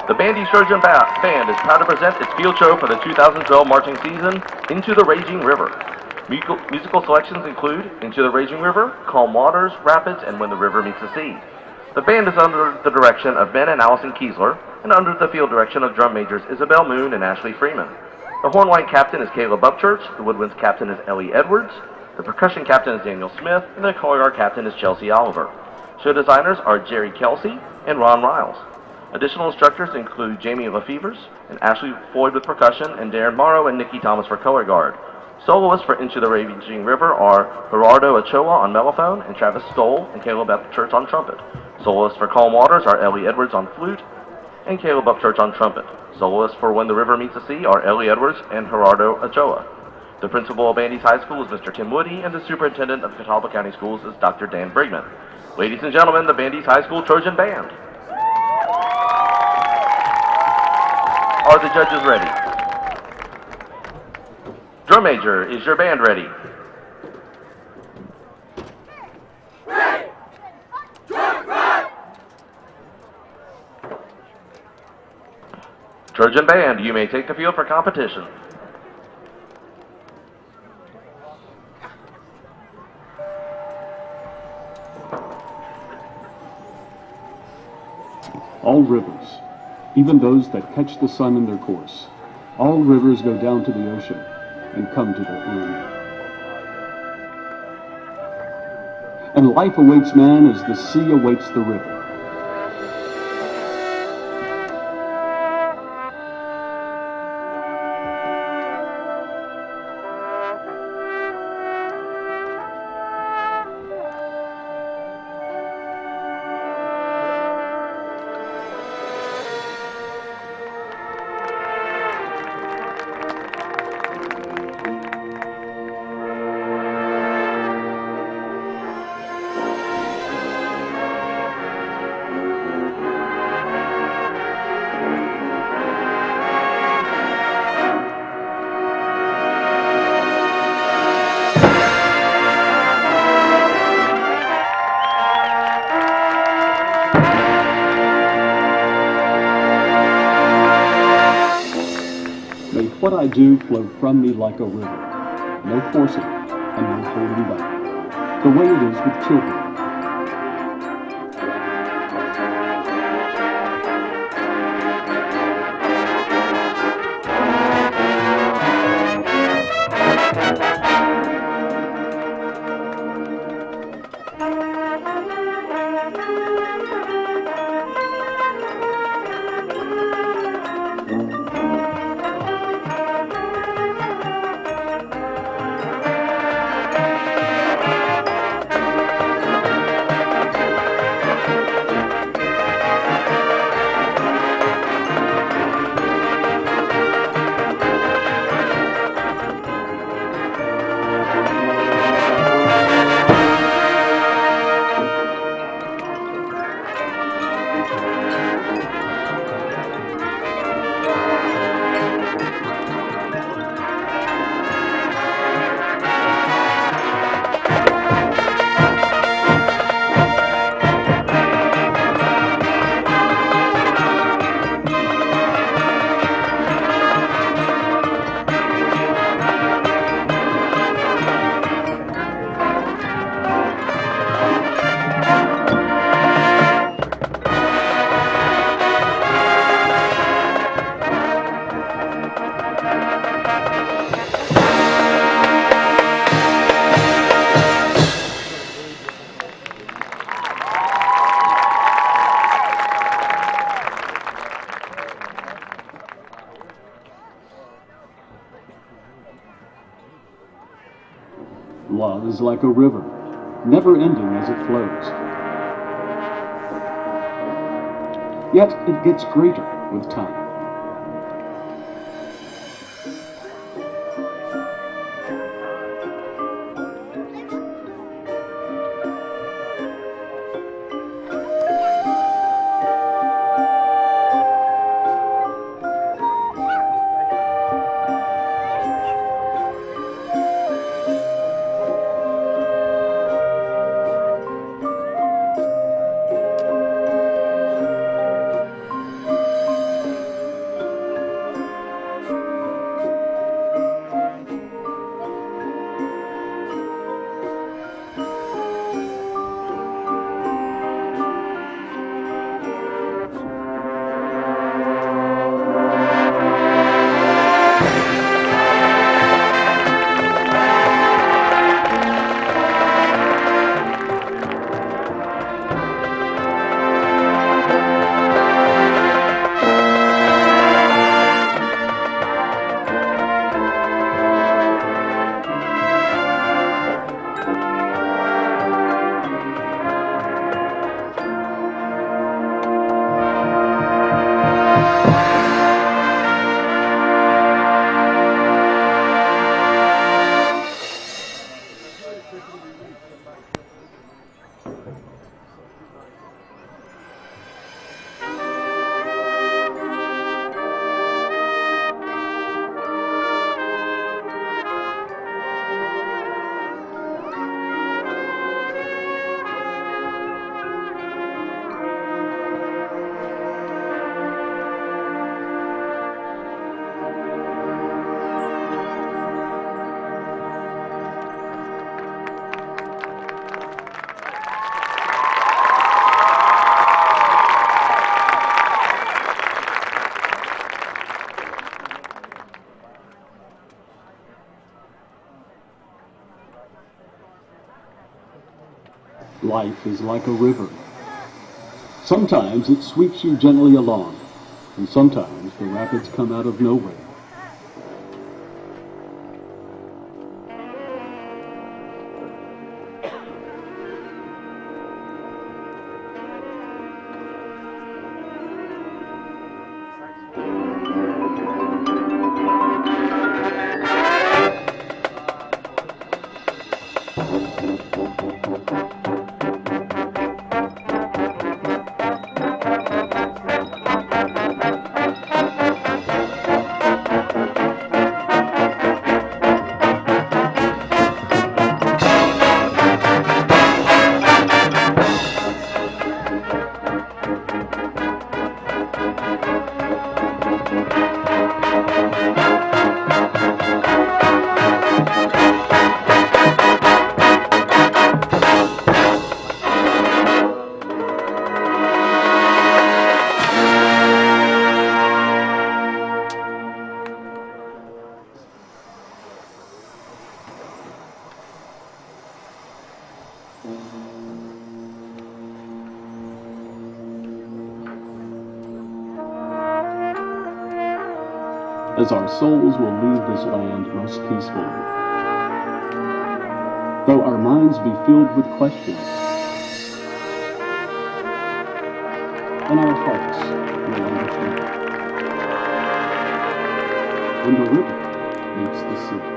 The Bandys Trojan Band is proud to present its field show for the 2012 marching season, Into the Raging River. Musical selections include Into the Raging River, Calm Waters, Rapids, and When the River Meets the Sea. The band is under the direction of Ben and Allison Keisler, and under the field direction of drum majors Isabel Moon and Ashley Freeman. The hornline captain is Caleb Upchurch, the woodwinds captain is Ellie Edwards, the percussion captain is Daniel Smith, and the color guard captain is Chelsea Oliver. Show designers are Jerry Kelsey and Ron Riles. Additional instructors include Jamie Lefevers and Ashley Floyd with percussion, and Darren Morrow and Nikki Thomas for color guard. Soloists for Into the Raging River are Gerardo Ochoa on mellophone and Travis Stoll and Caleb Upchurch on trumpet. Soloists for Calm Waters are Ellie Edwards on flute and Caleb Upchurch on trumpet. Soloists for When the River Meets the Sea are Ellie Edwards and Gerardo Ochoa. The principal of Bandys High School is Mr. Tim Woody, and the superintendent of the Catawba County Schools is Dr. Dan Brigman. Ladies and gentlemen, the Bandys High School Trojan Band. Are the judges ready? Drum major, is your band ready? Ready! Drum right! Trojan Band, you may take the field for competition. All rivers, even those that catch the sun in their course, all rivers go down to the ocean and come to their end. And life awaits man as the sea awaits the river. What I do flow from me like a river, no forcing and no holding back, the way it is with children. Love is like a river, never ending as it flows. Yet it gets greater with time. Life is like a river. Sometimes it sweeps you gently along, and sometimes the rapids come out of nowhere. As our souls will leave this land most peacefully, though our minds be filled with questions, and our hearts will understand. When the river meets the sea.